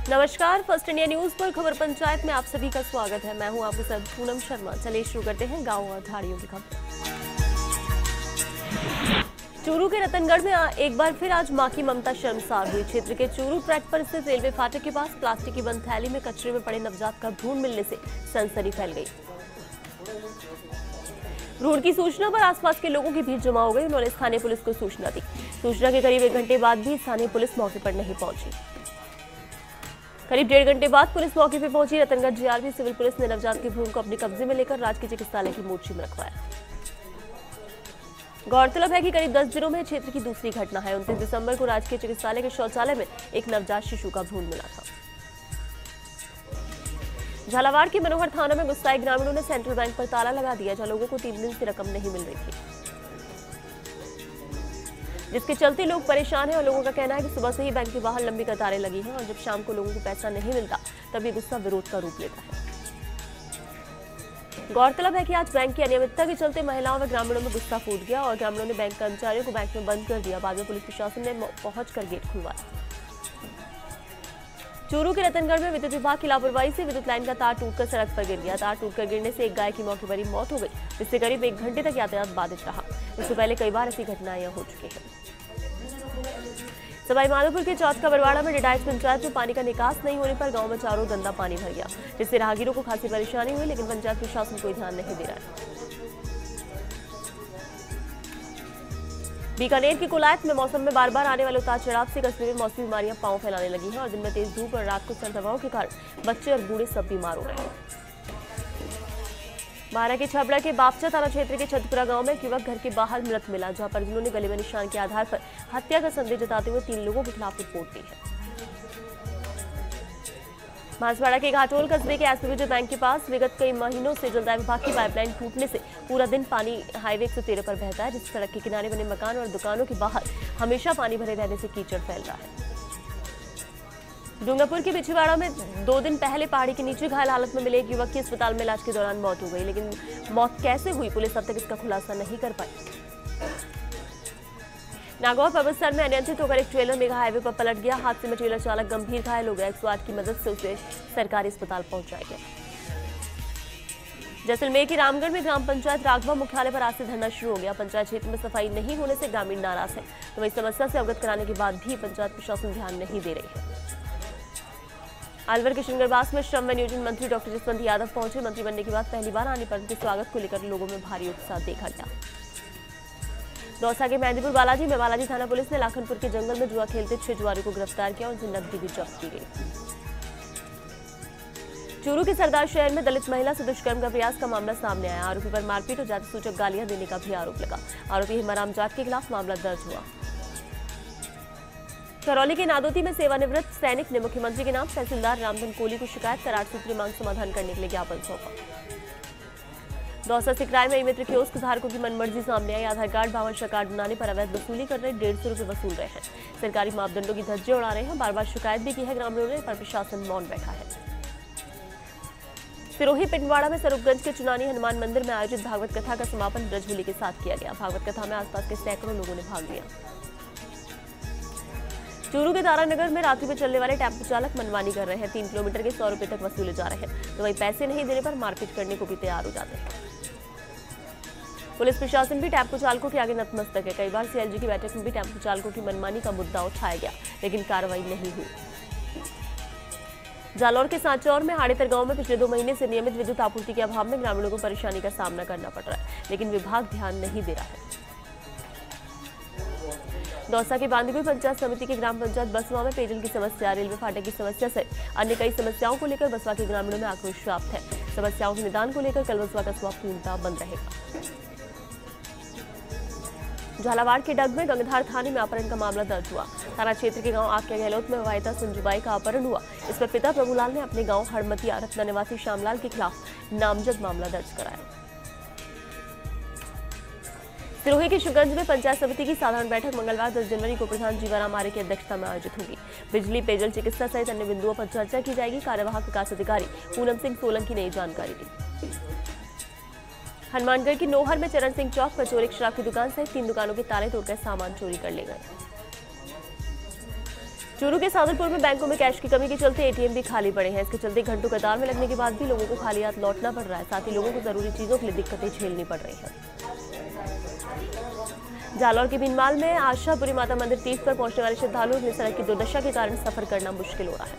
नमस्कार, first India news पर खबर पंचायत में आप सभी का स्वागत है। मैं हूं आपके साथ पूनम शर्मा। चलिए शुरू करते हैं गांव और धाड़ियों की खबर। चूरू के रतनगढ़ में एक बार फिर आज मां की ममता शर्मसार हुई। क्षेत्र के चूरू ट्रैक पर स्थित रेलवे फाटक के पास प्लास्टिक की बंद थैली में कचरे में पड़े नवजात का भ्रूण मिलने से सनसनी फैल गई। भ्रूण की सूचना पर आसपास के लोगों की भीड़ जमा हो गई। उन्होंने स्थानीय पुलिस को सूचना दी। सूचना के करीब 1 घंटे बाद भी स्थानीय पुलिस मौके पर नहीं पहुंची। करीब 1.5 घंटे बाद पुलिस मौके पर पहुंची। रतनगढ़ जीआरपी सिविल पुलिस ने नवजात के भ्रूण को अपने कब्जे में लेकर राजकीय चिकित्सालय की मोर्ची में रखवाया। गौरतलब है कि करीब 10 दिनों में क्षेत्र की दूसरी घटना है। 29 दिसंबर को राजकीय चिकित्सालय के शौचालय में एक नवजात शिशु का भ्रूण मिला था। झालावाड़ के मनोहर थाना में गुस्साए ग्रामीणों ने सेंट्रल बैंक पर ताला लगा दिया, जहां लोगों को 3 दिन से रकम नहीं मिल रही थी, जिसके चलते लोग परेशान हैं। और लोगों का कहना है कि सुबह से ही बैंक के बाहर लंबी कतारें लगी हैं और जब शाम को लोगों को पैसा नहीं मिलता तब ये गुस्सा विरोध का रूप लेता है। गौरतलब है कि आज बैंक की अनियमितता के चलते महिलाओं व ग्रामीणों में गुस्सा फूट गया और ग्रामीणों ने बैंक कर्मचारियों को बैंक में बंद कर दिया। बाद में पुलिस प्रशासन ने पहुंचकर गेट खुलवाया। चूरू के रतनगढ़ में विद्युत विभाग की लापरवाही से विद्युत लाइन का तार टूटकर सड़क पर गिर गया। तार टूटकर गिरने से एक गाय की मौके पर ही मौत हो गई, जिससे करीब 1 घंटे तक यातायात बाधित रहा। इससे पहले कई बार ऐसी घटनाएं हो चुकी हैं। सवाईमाधोपुर के चौथ बरवाड़ा में डिडाइच पंचायत में पानी का निकास नहीं होने पर गांव में चारों गंदा पानी भर गया, जिससे राहगीरों को खासी परेशानी हुई, लेकिन पंचायत प्रशासन कोई ध्यान नहीं दे रहा है। बीकानेर की कुलायत में मौसम में बार बार आने वाले उतार चढ़ाव से कस्बे में मौसमी बीमारियां पांव फैलाने लगी हैं और दिन में तेज धूप और रात को सर्द हवाओं के कारण बच्चे और बूढ़े सब बीमार हो रहे हैं। बारा के छबड़ा के बापचा थाना क्षेत्र के छतपुरा गांव में एक युवक घर के बाहर मृत मिला, जहां परिजनों ने गले में निशान के आधार पर हत्या का संदेह जताते हुए 3 लोगों के खिलाफ रिपोर्ट दी है। बांसवाड़ा के घाटोल कस्बे के एसपीबी बैंक के पास विगत कई महीनों से जलदाय विभाग की पाइपलाइन टूटने से पूरा दिन पानी हाईवे 113 पर बहता है, जिससे सड़क के किनारे बने मकान और दुकानों के बाहर हमेशा पानी भरे रहने से कीचड़ फैल रहा है। डूंगरपुर के बिछवाड़ा में 2 दिन पहले पहाड़ी के नीचे घायल हालत में मिले एक युवक की अस्पताल में इलाज के दौरान मौत हो गई, लेकिन मौत कैसे हुई पुलिस अब तक इसका खुलासा नहीं कर पाई। नागौर पर्वतसर में अनियंत्रित होकर एक ट्रेलर मेगा हाईवे पर पलट गया। हादसे में ट्रेलर चालक गंभीर घायल हो गया। 108 की मदद से उसे सरकारी अस्पताल पहुंचाया गया। जैसलमेर के रामगढ़ में ग्राम पंचायत राघवा मुख्यालय पर आज से धरना शुरू हो गया। पंचायत क्षेत्र में सफाई नहीं होने से ग्रामीण नाराज है, तो वही समस्या से अवगत कराने के बाद भी पंचायत प्रशासन ध्यान नहीं दे रही है। अलवर के शिंगरबास में श्रम व नियोजन मंत्री डॉक्टर जसवंत यादव पहुंचे। मंत्री बनने के बाद पहली बार आने पर उनके स्वागत को लेकर लोगों में भारी उत्साह देखा गया। दौसा के मेहंदीपुर बालाजी में बालाजी थाना पुलिस ने लाखनपुर के जंगल में जुआ खेलते 6 जुआरियों को गिरफ्तार किया और उनसे नकदी भी जब्त की गई। चूरू के सरदार शहर में दलित महिला से दुष्कर्म का प्रयास का मामला सामने आया। आरोपी पर मारपीट और जाति सूचक गालियां देने का भी आरोप लगा। आरोपी हिमाराम जाट के खिलाफ मामला दर्ज हुआ। करौली के नादोती में सेवानिवृत्त सैनिक ने मुख्यमंत्री के नाम तहसीलदार रामधन कोहली को शिकायत कर 8 सूत्रीय मांग समाधान करने के लिए ज्ञापन सौंपा। दौसा सिकराय में ई-मित्र कियोस्क धारकों की मनमर्जी सामने आई। आधार कार्ड भावंशा कार्ड बनाने पर अवैध वसूली कर रहे 150 रुपए वसूल रहे हैं। सरकारी मापदंडों की धज्जे उड़ा रहे हैं। बार बार शिकायत भी की है ग्रामीणों ने, पर प्रशासन मौन बैठा है। सिरोही पिंडवाड़ा में स्वरूपगंज के चुनानी हनुमान मंदिर में आयोजित भागवत कथा का समापन ब्रजबुली के साथ किया गया। भागवत कथा में आसपास के सैकड़ों लोगों ने भाग लिया। चूरू के तारानगर में रात्रि में चलने वाले टेम्पो चालक मनमानी कर रहे हैं। 3 किलोमीटर के 100 रुपए तक वसूले जा रहे हैं, तो वही पैसे नहीं देने पर मारपीट करने को भी तैयार हो जाते हैं। पुलिस प्रशासन भी टेम्पो चालकों के आगे नतमस्तक है। कई बार सीएलजी की बैठक में भी टेम्पो चालकों की मनमानी का मुद्दा उठाया गया, लेकिन कार्रवाई नहीं हुई। जालौर के सांचौर में हाड़ेतर गांव में पिछले 2 महीने से नियमित विद्युत आपूर्ति के अभाव में ग्रामीणों को परेशानी का सामना करना पड़ रहा है, लेकिन विभाग ध्यान नहीं दे रहा है। दौसा के बांदीपुर पंचायत समिति के ग्राम पंचायत बसवा में पेयजल की समस्या, रेलवे फाटक की समस्या से अन्य कई समस्याओं को लेकर बसवा के ग्रामीणों में आक्रोश व्याप्त है। समस्याओं के निदान को लेकर कल बसवा कस्बा पूर्णतः बंद रहेगा। झालावाड़ के डग में गंगधार थाने में अपहरण का मामला दर्ज हुआ। थाना क्षेत्र के गांव आक्या गहलोत में विवाहिता संजूबाई का अपहरण हुआ। इस पर पिता प्रभुलाल ने अपने गांव हड़मतिया रत्ना निवासी श्यामलाल के खिलाफ नामजद मामला दर्ज कराया। सिरोही के शिवगंज में पंचायत समिति की साधारण बैठक मंगलवार 10 जनवरी को प्रधान जीवाराम आर्य की अध्यक्षता में आयोजित होगी। बिजली, पेयजल, चिकित्सा सहित अन्य बिंदुओं पर चर्चा की जाएगी। कार्यवाहक विकास अधिकारी पूनम सिंह सोलंकी ने जानकारी दी। हनुमानगढ़ की नोहर में चरण सिंह चौक पर चोर एक शराब की दुकान सहित 3 दुकानों के ताले तोड़कर सामान चोरी कर ले गए। चूरू के सादुलपुर में बैंकों में कैश की कमी के चलते एटीएम भी खाली पड़े हैं। इसके चलते घंटों कतार में लगने के बाद भी लोगों को खाली हाथ लौटना पड़ रहा है। साथ ही लोगों को जरूरी चीजों के लिए दिक्कतें झेलनी पड़ रही हैं। जालौर के भीनमाल में आशापुरी माता मंदिर तीर्थ पर पहुंचने वाले श्रद्धालुओं में सड़क की दुर्दशा के कारण सफर करना मुश्किल हो रहा है।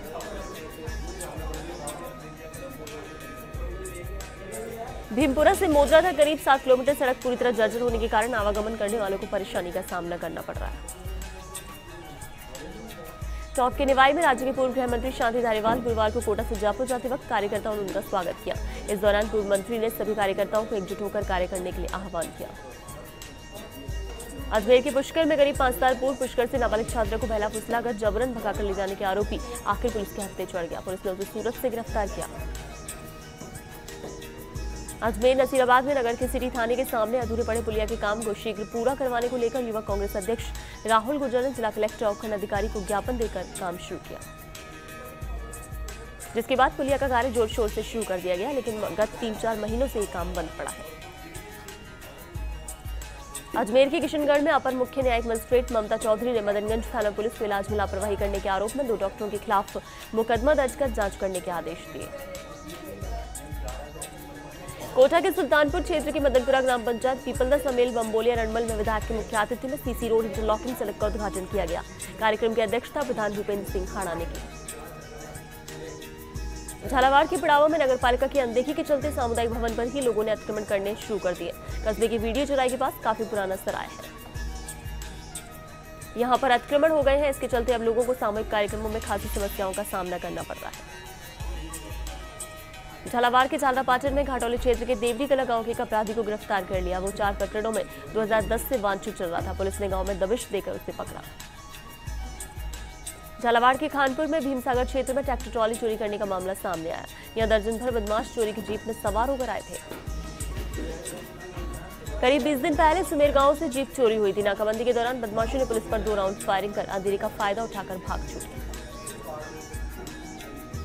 भीमपुरा से मोजरा तक करीब 7 किलोमीटर सड़क पूरी तरह जर्जर होने के कारण आवागमन करने वालों को परेशानी का सामना करना पड़ रहा है। टॉप के निवाई में राज्य के पूर्व गृह मंत्री शांति धारीवाल गुरुवार को कोटा से जयपुर जाते वक्त कार्यकर्ताओं ने उनका स्वागत किया। इस दौरान पूर्व मंत्री ने सभी कार्यकर्ताओं को एकजुट होकर कार्य करने के लिए आह्वान किया। अजमेर के पुष्कर में करीब 5 साल पूर्व पुष्कर से नाबालिग छात्रा को बहला फुसलाकर जबरन भगाकर ले जाने के आरोपी आखिर पुलिस के हत्थे चढ़ गया। पुलिस ने उसे सूरत से गिरफ्तार किया। अजमेर नसीराबाद में नगर के सिटी थाने के सामने अधूरे पड़े पुलिया के काम को शीघ्र पूरा करवाने को लेकर युवा कांग्रेस अध्यक्ष राहुल गुर्जर ने जिला कलेक्टर और खंड अधिकारी को ज्ञापन देकर काम शुरू किया, जिसके बाद पुलिया का कार्य जोर शोर से शुरू कर दिया गया, लेकिन गत 3-4 महीनों से ये काम बंद पड़ा है। अजमेर के किशनगढ़ में अपर मुख्य न्यायिक मजिस्ट्रेट ममता चौधरी ने मदनगंज थाना पुलिस को इलाज में लापरवाही करने के आरोप में 2 डॉक्टरों के खिलाफ मुकदमा दर्ज कर जांच करने के आदेश दिए। कोटा के सुल्तानपुर क्षेत्र की मदनपुरा ग्राम पंचायत पीपलदा समेल बम्बोलिया रणमल में विधायक के मुख्य आतिथ्य में सीसी रोड इंटरलॉकिंग सड़क का उद्घाटन किया गया। कार्यक्रम की अध्यक्षता प्रधान भूपेंद्र सिंह खाड़ा ने की। झालावाड़ के पड़ावा में नगरपालिका की अनदेखी के चलते सामुदायिक भवन पर ही लोगों ने अतिक्रमण करने शुरू कर दिए। कस्बे की वीडियो चौराहे के पास काफी पुराना सराय है, यहां पर अतिक्रमण हो गए हैं। इसके चलते अब लोगों को सामूहिक कार्यक्रमों में खासी समस्याओं का सामना करना पड़ रहा है। झालावाड़ के झालरा पाटन में घाटोली क्षेत्र के देवरी कला गांव के एक अपराधी को गिरफ्तार कर लिया। वो 4 प्रकरणों में 2010 से वांछित चल रहा था। पुलिस ने गांव में दबिश देकर उसे पकड़ा। झालावाड़ के खानपुर में भीमसागर क्षेत्र में ट्रैक्टर ट्रॉली चोरी करने का मामला सामने आया। यहां दर्जन भर बदमाश चोरी की जीप में सवार होकर आए थे। करीब 20 दिन पहले सुमेर गांव से जीप चोरी हुई थी। नाकाबंदी के दौरान बदमाशों ने पुलिस पर 2 राउंड फायरिंग कर अंधेरे का फायदा उठाकर भाग छूटे।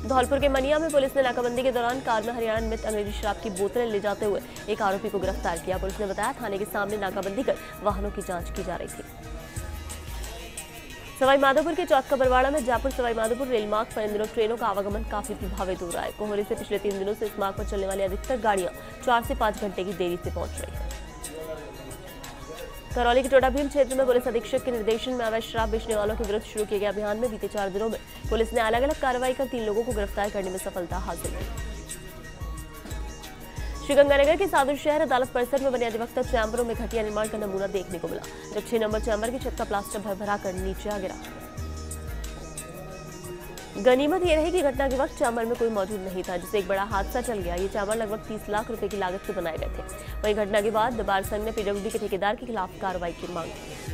धौलपुर के मनिया में पुलिस ने नाकाबंदी के दौरान कार में हरियाणा मित अंग्रेजी शराब की बोतलें ले जाते हुए एक आरोपी को गिरफ्तार किया। पुलिस ने बताया थाने के सामने नाकाबंदी कर वाहनों की जांच की जा रही थी। सवाईमाधोपुर के चौथ का बरवाड़ा में जयपुर सवाईमाधोपुर रेल मार्ग पर इन दिनों ट्रेनों का आवागमन काफी प्रभावित हो रहा है। कोहरे से पिछले 3 दिनों से इस मार्ग पर चलने वाली अधिकतर गाड़ियां 4 से 5 घंटे की देरी से पहुंच रही है। करौली के टोडाभीम क्षेत्र में पुलिस अधीक्षक के निर्देशन में अवैध शराब बेचने वालों के विरुद्ध शुरू किए गए अभियान में बीते 4 दिनों में पुलिस ने अलग अलग कार्रवाई कर 3 लोगों को गिरफ्तार करने में सफलता हासिल की। श्रीगंगानगर के साधु शहर अदालत परिसर में बने अधिवक्ता चैम्बरों में घटिया निर्माण का नमूना देखने को मिला, जब 6 नंबर चैम्बर की छत का प्लास्टर भर कर नीचे आ गिरा। गनीमत यह रही कि घटना के वक्त चैम्बर में कोई मौजूद नहीं था, जिससे एक बड़ा हादसा चल गया। ये चैम्बर लगभग 30 लाख रुपए की लागत से बनाए गए थे। वहीं घटना के बाद बार संघ ने पीडब्ल्यूडी के ठेकेदार के खिलाफ कार्रवाई की मांग की।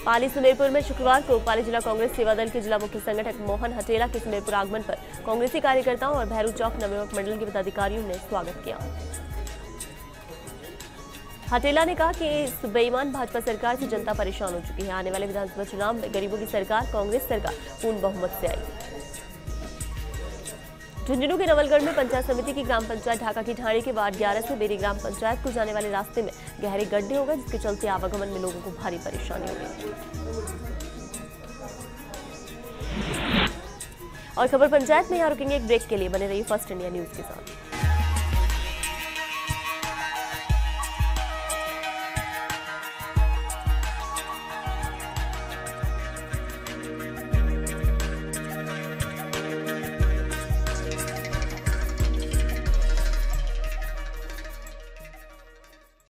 पाली सुमेरपुर में शुक्रवार को पाली जिला कांग्रेस सेवा दल के जिला मुख्य संगठक मोहन हटेला के सुमेरपुर आगमन पर कांग्रेसी कार्यकर्ताओं और भैरू चौक नवयुवक मंडल के पदाधिकारियों ने स्वागत किया। हटेला ने कहा कि इस बेईमान भाजपा सरकार से जनता परेशान हो चुकी है। आने वाले विधानसभा चुनाव में गरीबों की सरकार कांग्रेस सरकार पूर्ण बहुमत से आएगी। झुंझुनू के नवलगढ़ में पंचायत समिति की ग्राम पंचायत ढाका की ढाणी के वार्ड 11 से बेरी ग्राम पंचायत को जाने वाले रास्ते में गहरे गड्ढे हो गए, जिसके चलते आवागमन में लोगों को भारी परेशानी हो गई। और खबर पंचायत में यहाँ रुकेंगे एक ब्रेक के लिए। बने रहिए फर्स्ट इंडिया न्यूज के साथ।